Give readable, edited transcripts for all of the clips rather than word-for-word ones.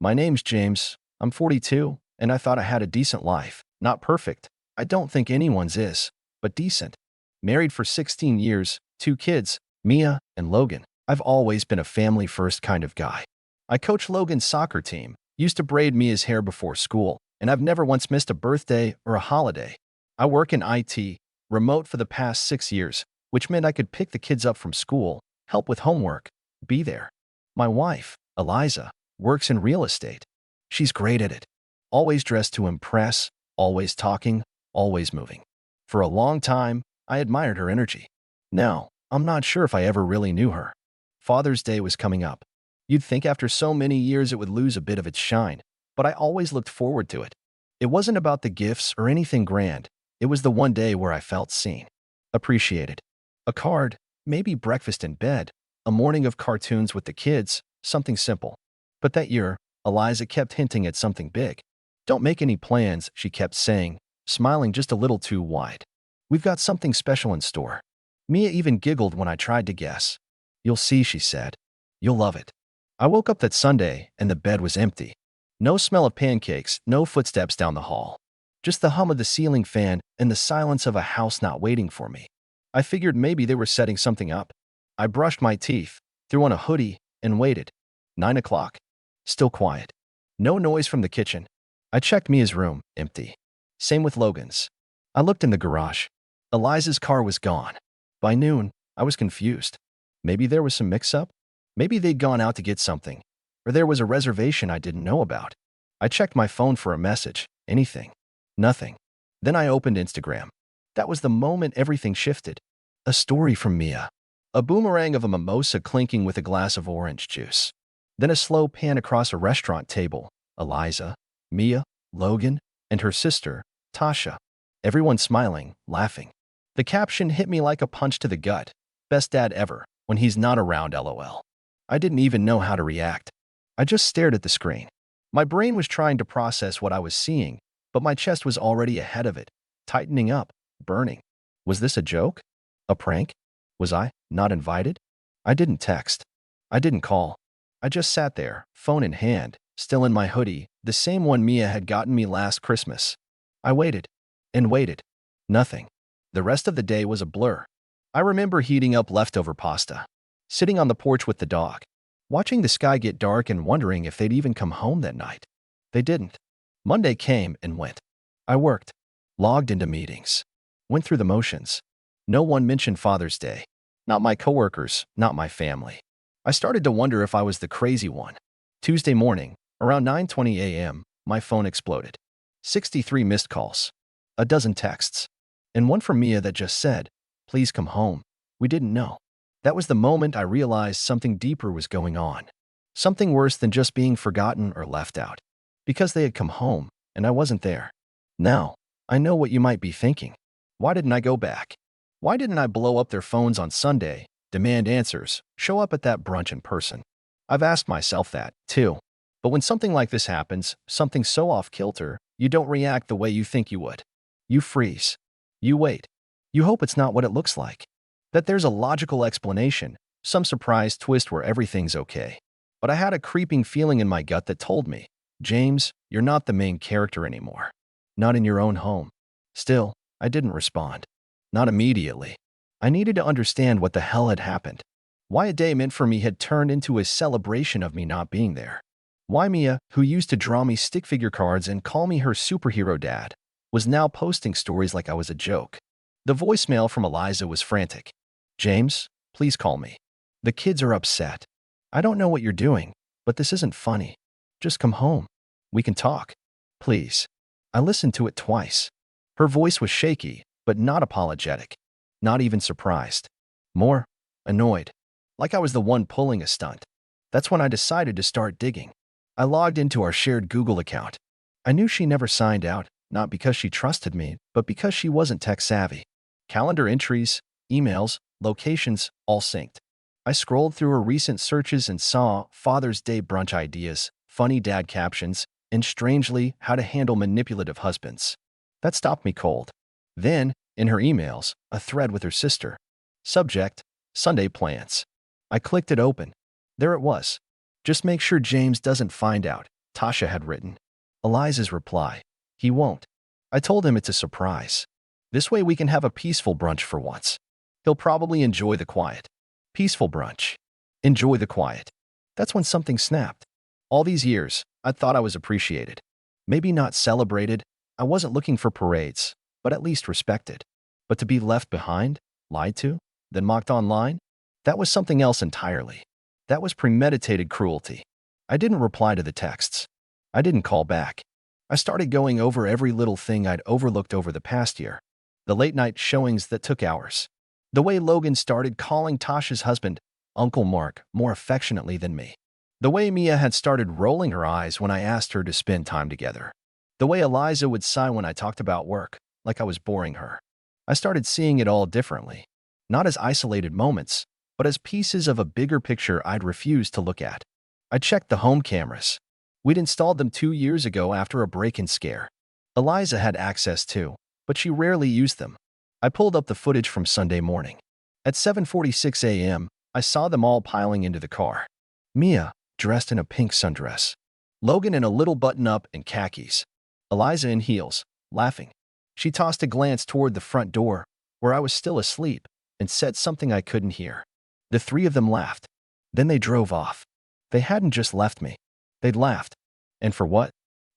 My name's James. I'm 42, and I thought I had a decent life. Not perfect. I don't think anyone's is, but decent. Married for 16 years, 2 kids, Mia and Logan. I've always been a family-first kind of guy. I coach Logan's soccer team, used to braid Mia's hair before school, and I've never once missed a birthday or a holiday. I work in IT, remote for the past 6 years, which meant I could pick the kids up from school, help with homework, be there. My wife, Eliza, works in real estate. She's great at it. Always dressed to impress, always talking, always moving. For a long time, I admired her energy. Now, I'm not sure if I ever really knew her. Father's Day was coming up. You'd think after so many years it would lose a bit of its shine, but I always looked forward to it. It wasn't about the gifts or anything grand. It was the one day where I felt seen, appreciated. A card, maybe breakfast in bed, a morning of cartoons with the kids, something simple. But that year, Eliza kept hinting at something big. Don't make any plans, she kept saying, smiling just a little too wide. We've got something special in store. Mia even giggled when I tried to guess. You'll see, she said. You'll love it. I woke up that Sunday and the bed was empty. No smell of pancakes, no footsteps down the hall. Just the hum of the ceiling fan and the silence of a house not waiting for me. I figured maybe they were setting something up. I brushed my teeth, threw on a hoodie, and waited. 9 o'clock. Still quiet. No noise from the kitchen. I checked Mia's room, empty. Same with Logan's. I looked in the garage. Eliza's car was gone. By noon, I was confused. Maybe there was some mix-up? Maybe they'd gone out to get something. Or there was a reservation I didn't know about. I checked my phone for a message. Anything. Nothing. Then I opened Instagram. That was the moment everything shifted. A story from Mia. A boomerang of a mimosa clinking with a glass of orange juice. Then a slow pan across a restaurant table. Eliza, Mia, Logan, and her sister, Tasha. Everyone smiling, laughing. The caption hit me like a punch to the gut. Best dad ever, when he's not around, LOL. I didn't even know how to react. I just stared at the screen. My brain was trying to process what I was seeing, but my chest was already ahead of it, tightening up, burning. Was this a joke? A prank? Was I not invited? I didn't text. I didn't call. I just sat there, phone in hand, still in my hoodie, the same one Mia had gotten me last Christmas. I waited and waited. Nothing. The rest of the day was a blur. I remember heating up leftover pasta, sitting on the porch with the dog, watching the sky get dark and wondering if they'd even come home that night. They didn't. Monday came and went. I worked, logged into meetings, went through the motions. No one mentioned Father's Day. Not my coworkers, not my family. I started to wonder if I was the crazy one. Tuesday morning, around 9:20 a.m., my phone exploded. 63 missed calls, a dozen texts, and one from Mia that just said, "Please come home. We didn't know." That was the moment I realized something deeper was going on. Something worse than just being forgotten or left out. Because they had come home, and I wasn't there. Now, I know what you might be thinking. Why didn't I go back? Why didn't I blow up their phones on Sunday, demand answers, show up at that brunch in person? I've asked myself that, too. But when something like this happens, something so off-kilter, you don't react the way you think you would. You freeze. You wait. You hope it's not what it looks like. That there's a logical explanation, some surprise twist where everything's okay. But I had a creeping feeling in my gut that told me, James, you're not the main character anymore. Not in your own home. Still, I didn't respond. Not immediately. I needed to understand what the hell had happened. Why a day meant for me had turned into a celebration of me not being there. Why Mia, who used to draw me stick figure cards and call me her superhero dad, was now posting stories like I was a joke. The voicemail from Eliza was frantic. James, please call me. The kids are upset. I don't know what you're doing, but this isn't funny. Just come home. We can talk. Please. I listened to it twice. Her voice was shaky, but not apologetic. Not even surprised. More annoyed. Like I was the one pulling a stunt. That's when I decided to start digging. I logged into our shared Google account. I knew she never signed out, not because she trusted me, but because she wasn't tech-savvy. Calendar entries, emails, locations, all synced. I scrolled through her recent searches and saw Father's Day brunch ideas, funny dad captions, and strangely, how to handle manipulative husbands. That stopped me cold. Then, in her emails, a thread with her sister. Subject, Sunday plans. I clicked it open. There it was. Just make sure James doesn't find out. Tasha had written. Eliza's reply. He won't. I told him it's a surprise. This way we can have a peaceful brunch for once. He'll probably enjoy the quiet. Peaceful brunch. Enjoy the quiet. That's when something snapped. All these years, I thought I was appreciated. Maybe not celebrated. I wasn't looking for parades, but at least respected. But to be left behind, lied to, then mocked online? That was something else entirely. That was premeditated cruelty. I didn't reply to the texts. I didn't call back. I started going over every little thing I'd overlooked over the past year. The late-night showings that took hours. The way Logan started calling Tasha's husband Uncle Mark more affectionately than me. The way Mia had started rolling her eyes when I asked her to spend time together. The way Eliza would sigh when I talked about work, like I was boring her. I started seeing it all differently. Not as isolated moments, but as pieces of a bigger picture I'd refused to look at. I checked the home cameras. We'd installed them 2 years ago after a break-in scare. Eliza had access too, but she rarely used them. I pulled up the footage from Sunday morning. At 7:46 a.m., I saw them all piling into the car. Mia, dressed in a pink sundress. Logan in a little button-up and khakis. Eliza in heels, laughing. She tossed a glance toward the front door, where I was still asleep, and said something I couldn't hear. The three of them laughed. Then they drove off. They hadn't just left me. They'd laughed. And for what?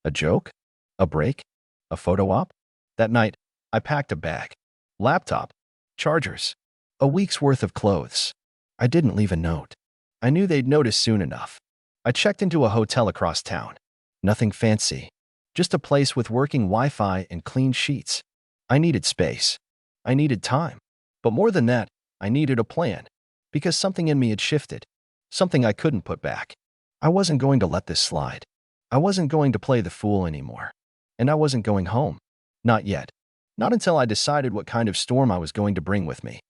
A joke? A break? A photo op? That night, I packed a bag. Laptop. Chargers. A week's worth of clothes. I didn't leave a note. I knew they'd notice soon enough. I checked into a hotel across town. Nothing fancy. Just a place with working Wi-Fi and clean sheets. I needed space. I needed time. But more than that, I needed a plan. Because something in me had shifted. Something I couldn't put back. I wasn't going to let this slide. I wasn't going to play the fool anymore. And I wasn't going home. Not yet. Not until I decided what kind of storm I was going to bring with me.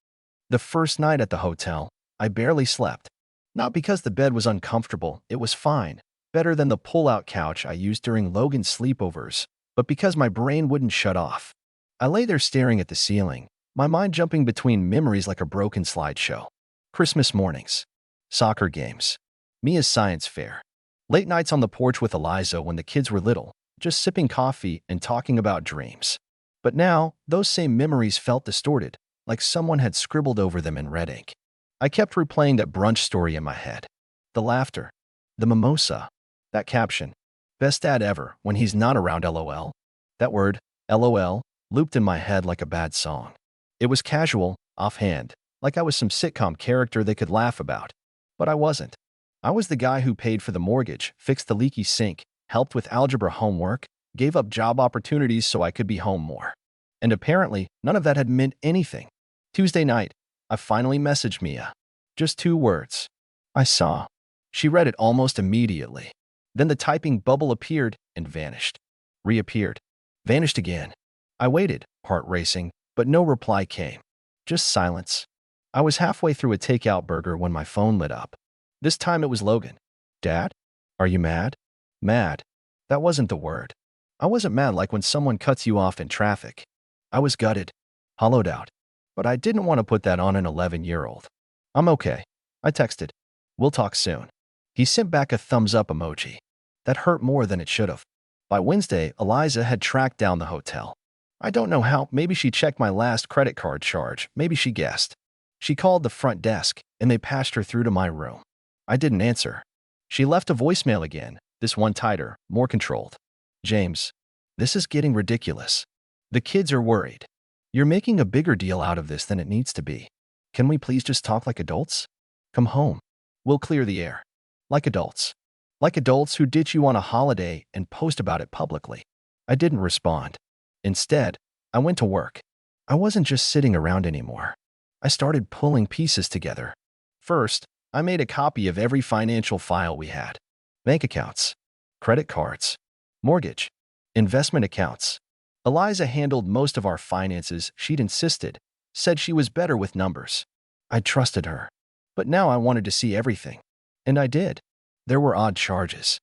The first night at the hotel, I barely slept. Not because the bed was uncomfortable, it was fine. Better than the pull-out couch I used during Logan's sleepovers, but because my brain wouldn't shut off. I lay there staring at the ceiling, my mind jumping between memories like a broken slideshow. Christmas mornings. Soccer games. Mia's science fair. Late nights on the porch with Eliza when the kids were little, just sipping coffee and talking about dreams. But now, those same memories felt distorted, like someone had scribbled over them in red ink. I kept replaying that brunch story in my head. The laughter. The mimosa. That caption. Best dad ever when he's not around LOL. That word, LOL, looped in my head like a bad song. It was casual, offhand, like I was some sitcom character they could laugh about. But I wasn't. I was the guy who paid for the mortgage, fixed the leaky sink, helped with algebra homework, gave up job opportunities so I could be home more. And apparently, none of that had meant anything. Tuesday night, I finally messaged Mia. Just 2 words. I saw. She read it almost immediately. Then the typing bubble appeared and vanished. Reappeared. Vanished again. I waited, heart racing, but no reply came. Just silence. I was halfway through a takeout burger when my phone lit up. This time it was Logan. Dad? Are you mad? Mad. That wasn't the word. I wasn't mad like when someone cuts you off in traffic. I was gutted. Hollowed out. But I didn't want to put that on an 11-year-old. I'm okay. I texted. We'll talk soon. He sent back a thumbs-up emoji. That hurt more than it should have. By Wednesday, Eliza had tracked down the hotel. I don't know how. Maybe she checked my last credit card charge. Maybe she guessed. She called the front desk, and they patched her through to my room. I didn't answer. She left a voicemail again, this one tighter, more controlled. James, this is getting ridiculous. The kids are worried. You're making a bigger deal out of this than it needs to be. Can we please just talk like adults? Come home. We'll clear the air. Like adults. Like adults who ditch you on a holiday and post about it publicly. I didn't respond. Instead, I went to work. I wasn't just sitting around anymore. I started pulling pieces together. First, I made a copy of every financial file we had. Bank accounts, credit cards, mortgage, investment accounts. Eliza handled most of our finances. She'd insisted, said she was better with numbers. I trusted her. But now I wanted to see everything. And I did. There were odd charges.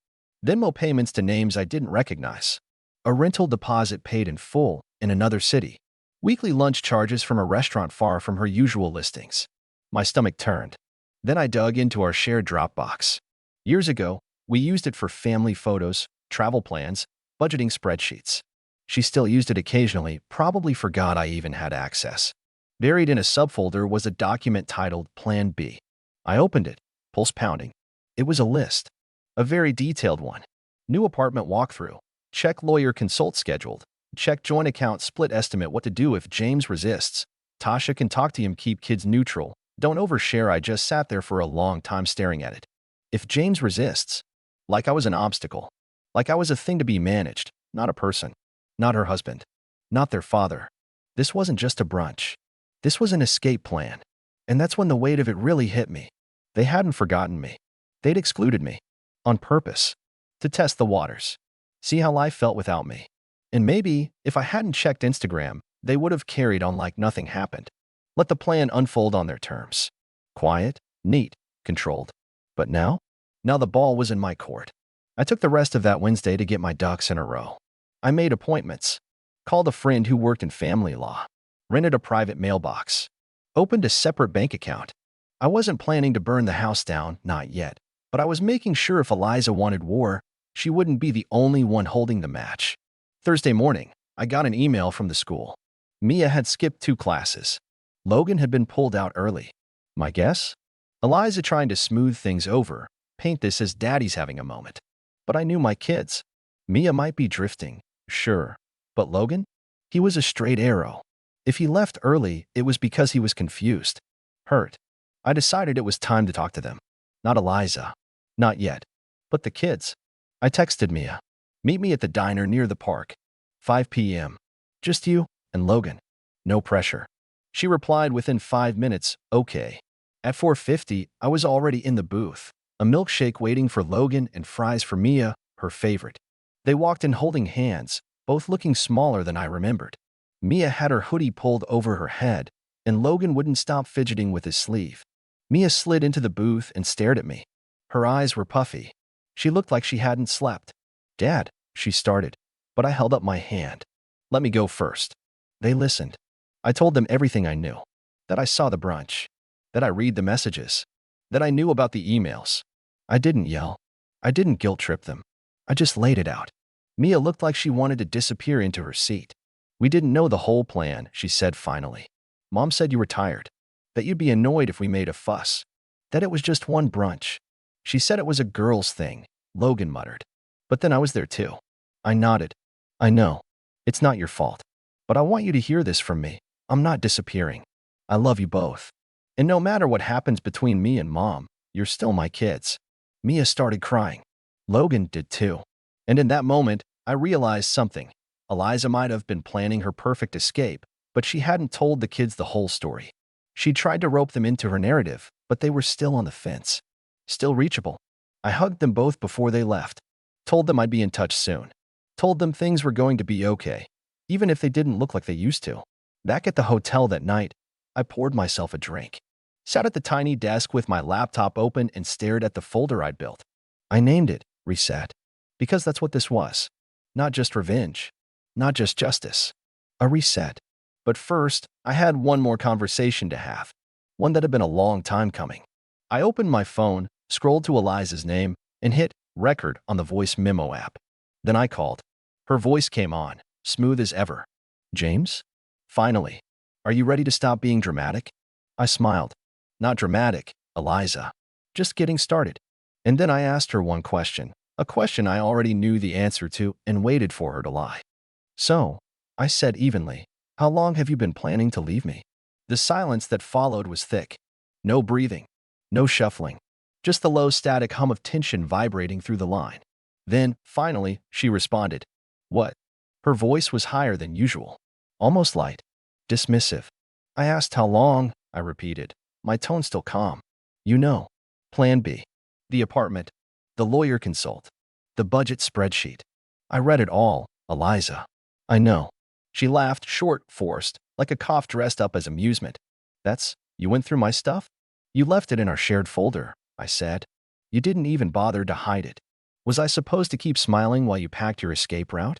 Venmo payments to names I didn't recognize. A rental deposit paid in full in another city. Weekly lunch charges from a restaurant far from her usual listings. My stomach turned. Then I dug into our shared Dropbox. Years ago, we used it for family photos, travel plans, budgeting spreadsheets. She still used it occasionally, probably forgot I even had access. Buried in a subfolder was a document titled Plan B. I opened it, pulse pounding. It was a list. A very detailed one. New apartment walkthrough. Check lawyer consult scheduled. Check joint account split estimate what to do if James resists. Tasha can talk to him, keep kids neutral. Don't overshare. I just sat there for a long time staring at it. If James resists, like I was an obstacle, like I was a thing to be managed, not a person, not her husband, not their father. This wasn't just a brunch. This was an escape plan. And that's when the weight of it really hit me. They hadn't forgotten me. They'd excluded me. On purpose. To test the waters. See how life felt without me. And maybe, if I hadn't checked Instagram, they would have carried on like nothing happened. Let the plan unfold on their terms. Quiet, neat, controlled. But now? Now the ball was in my court. I took the rest of that Wednesday to get my ducks in a row. I made appointments. Called a friend who worked in family law. Rented a private mailbox. Opened a separate bank account. I wasn't planning to burn the house down, not yet. But I was making sure if Eliza wanted war, she wouldn't be the only one holding the match. Thursday morning, I got an email from the school. Mia had skipped 2 classes. Logan had been pulled out early. My guess? Eliza trying to smooth things over, paint this as daddy's having a moment. But I knew my kids. Mia might be drifting, sure. But Logan? He was a straight arrow. If he left early, it was because he was confused. Hurt. I decided it was time to talk to them. Not Eliza. Not yet. But the kids. I texted Mia. Meet me at the diner near the park. 5 p.m. Just you and Logan. No pressure. She replied within 5 minutes, okay. At 4:50, I was already in the booth. A milkshake waiting for Logan and fries for Mia, her favorite. They walked in holding hands, both looking smaller than I remembered. Mia had her hoodie pulled over her head, and Logan wouldn't stop fidgeting with his sleeve. Mia slid into the booth and stared at me. Her eyes were puffy. She looked like she hadn't slept. Dad, she started, but I held up my hand. Let me go first. They listened. I told them everything I knew. That I saw the brunch. That I read the messages. That I knew about the emails. I didn't yell. I didn't guilt trip them. I just laid it out. Mia looked like she wanted to disappear into her seat. We didn't know the whole plan, she said finally. Mom said you were tired. That you'd be annoyed if we made a fuss. That it was just one brunch. She said it was a girl's thing, Logan muttered. But then I was there too. I nodded. I know. It's not your fault. But I want you to hear this from me. I'm not disappearing. I love you both. And no matter what happens between me and Mom, you're still my kids. Mia started crying. Logan did too. And in that moment, I realized something. Eliza might have been planning her perfect escape, but she hadn't told the kids the whole story. She tried to rope them into her narrative, but they were still on the fence. Still reachable. I hugged them both before they left. Told them I'd be in touch soon. Told them things were going to be okay, even if they didn't look like they used to. Back at the hotel that night, I poured myself a drink. Sat at the tiny desk with my laptop open and stared at the folder I'd built. I named it Reset, because that's what this was. Not just revenge. Not just justice. A reset. But first, I had one more conversation to have. One that had been a long time coming. I opened my phone, scrolled to Eliza's name, and hit record on the voice memo app. Then I called. Her voice came on, smooth as ever. James? Finally. Are you ready to stop being dramatic? I smiled. Not dramatic, Eliza. Just getting started. And then I asked her one question, a question I already knew the answer to and waited for her to lie. So, I said evenly, how long have you been planning to leave me? The silence that followed was thick. No breathing. No shuffling. Just the low static hum of tension vibrating through the line. Then, finally, she responded. What? Her voice was higher than usual. Almost light. Dismissive. I asked how long, I repeated, my tone still calm. You know. Plan B. The apartment. The lawyer consult. The budget spreadsheet. I read it all, Eliza. I know. She laughed, short, forced, like a cough dressed up as amusement. You went through my stuff? You left it in our shared folder, I said. You didn't even bother to hide it. Was I supposed to keep smiling while you packed your escape route?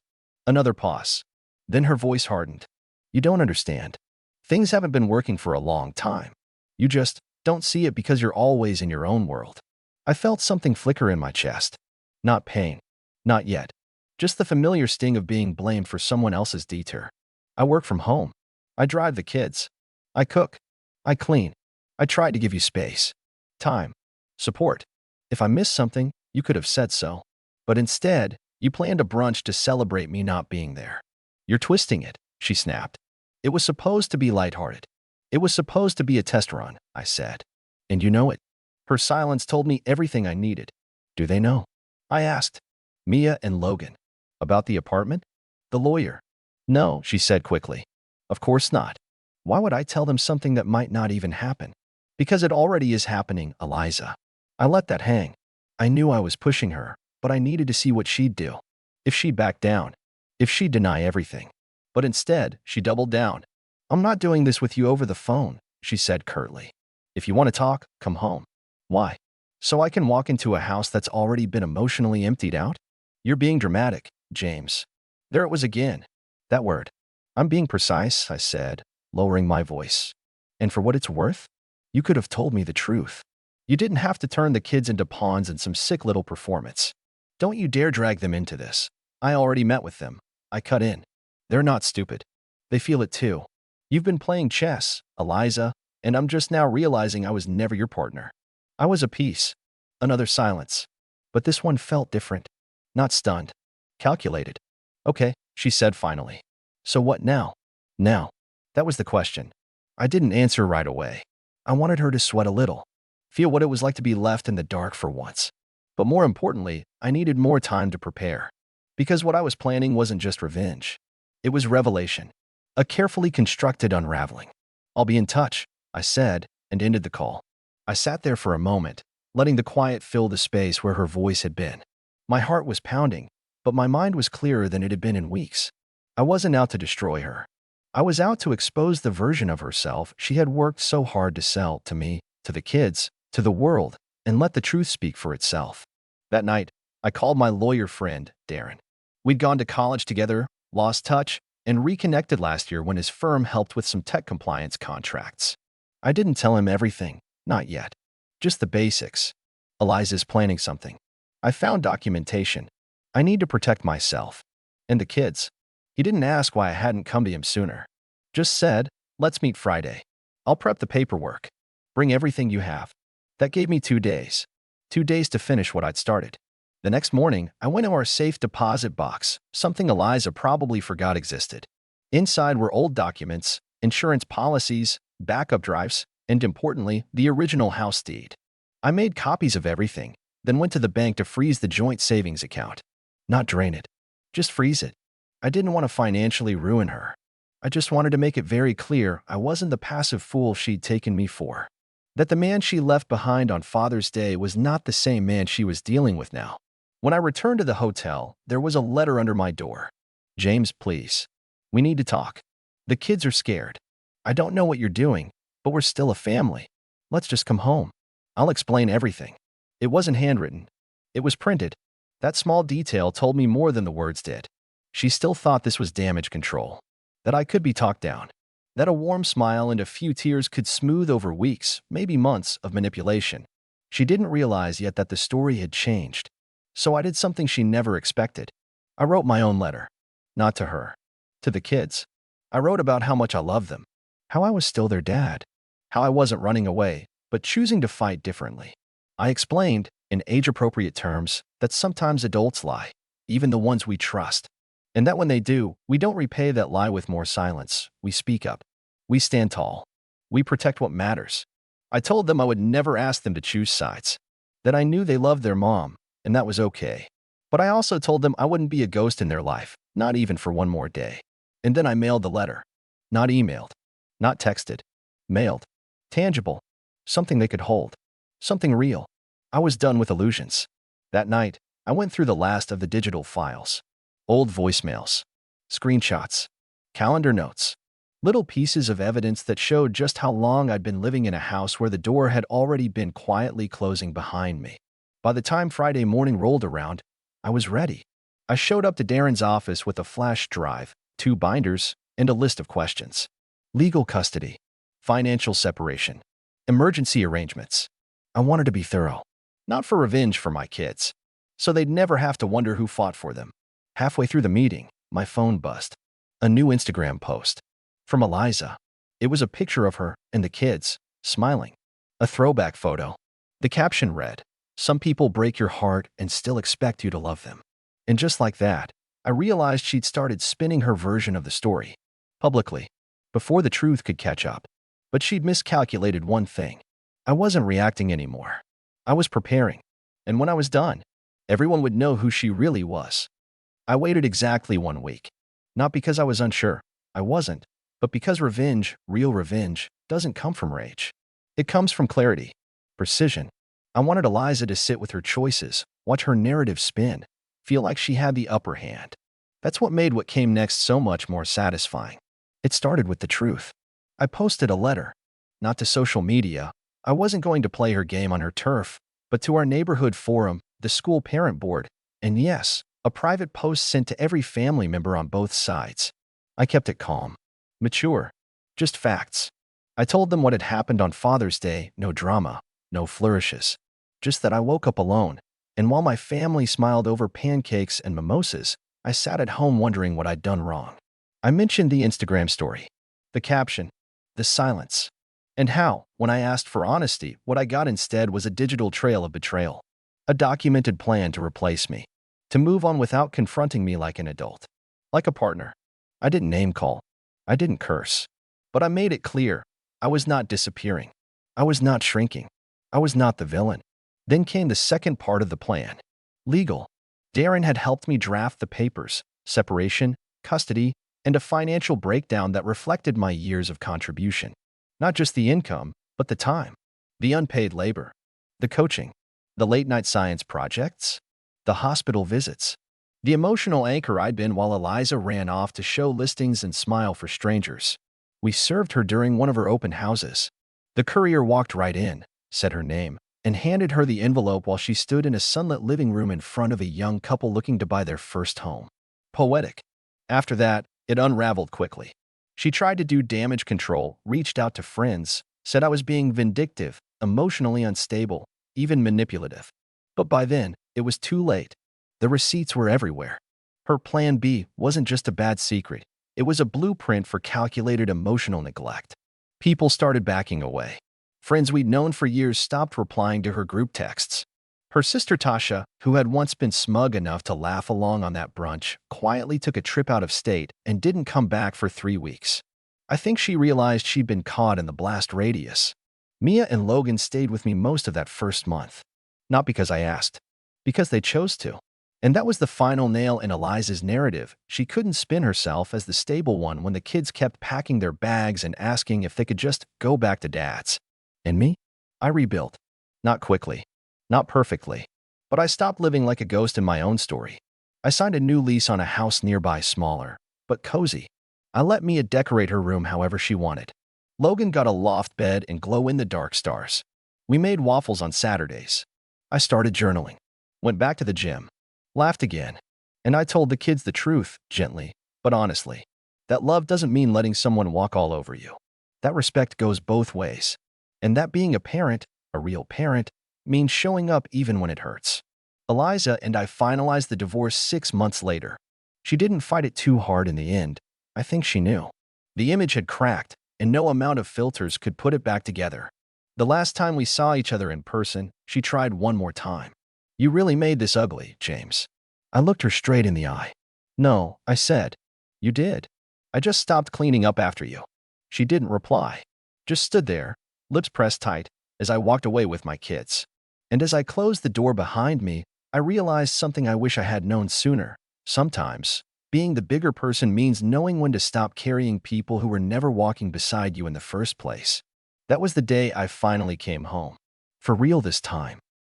Another pause. Then her voice hardened. You don't understand. Things haven't been working for a long time. You just don't see it because you're always in your own world. I felt something flicker in my chest. Not pain. Not yet. Just the familiar sting of being blamed for someone else's detour. I work from home. I drive the kids. I cook. I clean. I try to give you space, time, support. If I missed something, you could have said so. But instead, you planned a brunch to celebrate me not being there. You're twisting it, she snapped. It was supposed to be lighthearted. It was supposed to be a test run, I said. And you know it. Her silence told me everything I needed. Do they know? I asked. Mia and Logan. About the apartment? The lawyer. No, she said quickly. Of course not. Why would I tell them something that might not even happen? Because it already is happening, Eliza. I let that hang. I knew I was pushing her, but I needed to see what she'd do. If she'd back down. If she'd deny everything. But instead, she doubled down. I'm not doing this with you over the phone, she said curtly. If you want to talk, come home. Why? So I can walk into a house that's already been emotionally emptied out? You're being dramatic, James. There it was again. That word. I'm being precise, I said, lowering my voice. And for what it's worth, you could have told me the truth. You didn't have to turn the kids into pawns in some sick little performance. Don't you dare drag them into this. I already met with them. I cut in. They're not stupid. They feel it too. You've been playing chess, Eliza, and I'm just now realizing I was never your partner. I was a piece. Another silence. But this one felt different. Not stunned. Calculated. Okay, she said finally. So what now? Now. That was the question. I didn't answer right away. I wanted her to sweat a little. Feel what it was like to be left in the dark for once. But more importantly, I needed more time to prepare. Because what I was planning wasn't just revenge. It was revelation. A carefully constructed unraveling. I'll be in touch, I said, and ended the call. I sat there for a moment, letting the quiet fill the space where her voice had been. My heart was pounding, but my mind was clearer than it had been in weeks. I wasn't out to destroy her. I was out to expose the version of herself she had worked so hard to sell to me, to the kids, to the world, and let the truth speak for itself. That night, I called my lawyer friend, Darren. We'd gone to college together, lost touch, and reconnected last year when his firm helped with some tech compliance contracts. I didn't tell him everything, not yet. Just the basics. Eliza's planning something. I found documentation. I need to protect myself. And the kids. He didn't ask why I hadn't come to him sooner. Just said, let's meet Friday. I'll prep the paperwork. Bring everything you have. That gave me 2 days. 2 days to finish what I'd started. The next morning, I went to our safe deposit box, something Eliza probably forgot existed. Inside were old documents, insurance policies, backup drives, and importantly, the original house deed. I made copies of everything, then went to the bank to freeze the joint savings account. Not drain it. Just freeze it. I didn't want to financially ruin her. I just wanted to make it very clear I wasn't the passive fool she'd taken me for. That the man she left behind on Father's Day was not the same man she was dealing with now. When I returned to the hotel, there was a letter under my door. James, please. We need to talk. The kids are scared. I don't know what you're doing, but we're still a family. Let's just come home. I'll explain everything. It wasn't handwritten. It was printed. That small detail told me more than the words did. She still thought this was damage control. That I could be talked down. That a warm smile and a few tears could smooth over weeks, maybe months, of manipulation. She didn't realize yet that the story had changed. So I did something she never expected. I wrote my own letter. Not to her. To the kids. I wrote about how much I loved them. How I was still their dad. How I wasn't running away, but choosing to fight differently. I explained, in age-appropriate terms, that sometimes adults lie, even the ones we trust. And that when they do, we don't repay that lie with more silence. We speak up. We stand tall. We protect what matters. I told them I would never ask them to choose sides. That I knew they loved their mom, and that was okay. But I also told them I wouldn't be a ghost in their life, not even for one more day. And then I mailed the letter. Not emailed. Not texted. Mailed. Tangible. Something they could hold. Something real. I was done with illusions. That night, I went through the last of the digital files. Old voicemails. Screenshots. Calendar notes. Little pieces of evidence that showed just how long I'd been living in a house where the door had already been quietly closing behind me. By the time Friday morning rolled around, I was ready. I showed up to Darren's office with a flash drive, 2 binders, and a list of questions. Legal custody. Financial separation. Emergency arrangements. I wanted to be thorough. Not for revenge for my kids. So they'd never have to wonder who fought for them. Halfway through the meeting, my phone buzzed. A new Instagram post. From Eliza. It was a picture of her and the kids, smiling. A throwback photo. The caption read, "Some people break your heart and still expect you to love them." And just like that, I realized she'd started spinning her version of the story. Publicly. Before the truth could catch up. But she'd miscalculated one thing. I wasn't reacting anymore. I was preparing. And when I was done, everyone would know who she really was. I waited exactly 1 week. Not because I was unsure. I wasn't. But because revenge, real revenge, doesn't come from rage. It comes from clarity. Precision. I wanted Eliza to sit with her choices, watch her narrative spin, feel like she had the upper hand. That's what made what came next so much more satisfying. It started with the truth. I posted a letter. Not to social media. I wasn't going to play her game on her turf, but to our neighborhood forum, the school parent board, and yes, a private post sent to every family member on both sides. I kept it calm. Mature. Just facts. I told them what had happened on Father's Day, no drama, no flourishes. Just that I woke up alone, and while my family smiled over pancakes and mimosas, I sat at home wondering what I'd done wrong. I mentioned the Instagram story, the caption, the silence, and how, when I asked for honesty, what I got instead was a digital trail of betrayal. A documented plan to replace me, to move on without confronting me like an adult, like a partner. I didn't name call. I didn't curse. But I made it clear, I was not disappearing. I was not shrinking. I was not the villain. Then came the second part of the plan. Legal. Darren had helped me draft the papers, separation, custody, and a financial breakdown that reflected my years of contribution. Not just the income, but the time, the unpaid labor, the coaching, the late-night science projects, the hospital visits, the emotional anchor I'd been while Eliza ran off to show listings and smile for strangers. We served her during one of her open houses. The courier walked right in, said her name, and handed her the envelope while she stood in a sunlit living room in front of a young couple looking to buy their first home. Poetic. After that, it unraveled quickly. She tried to do damage control, reached out to friends, said I was being vindictive, emotionally unstable, even manipulative. But by then, it was too late. The receipts were everywhere. Her plan B wasn't just a bad secret. It was a blueprint for calculated emotional neglect. People started backing away. Friends we'd known for years stopped replying to her group texts. Her sister Tasha, who had once been smug enough to laugh along on that brunch, quietly took a trip out of state and didn't come back for 3 weeks. I think she realized she'd been caught in the blast radius. Mia and Logan stayed with me most of that first month. Not because I asked, because they chose to. And that was the final nail in Eliza's narrative. She couldn't spin herself as the stable one when the kids kept packing their bags and asking if they could just go back to dad's. And me? I rebuilt. Not quickly. Not perfectly. But I stopped living like a ghost in my own story. I signed a new lease on a house nearby, smaller, but cozy. I let Mia decorate her room however she wanted. Logan got a loft bed and glow-in-the-dark stars. We made waffles on Saturdays. I started journaling. Went back to the gym. Laughed again. And I told the kids the truth, gently, but honestly. That love doesn't mean letting someone walk all over you. That respect goes both ways. And that being a parent, a real parent, means showing up even when it hurts. Eliza and I finalized the divorce 6 months later. She didn't fight it too hard in the end. I think she knew. The image had cracked, and no amount of filters could put it back together. The last time we saw each other in person, she tried one more time. "You really made this ugly, James." I looked her straight in the eye. "No," I said. "You did. I just stopped cleaning up after you." She didn't reply. Just stood there, lips pressed tight, as I walked away with my kids. And as I closed the door behind me, I realized something I wish I had known sooner. Sometimes, being the bigger person means knowing when to stop carrying people who were never walking beside you in the first place. That was the day I finally came home. For real this time.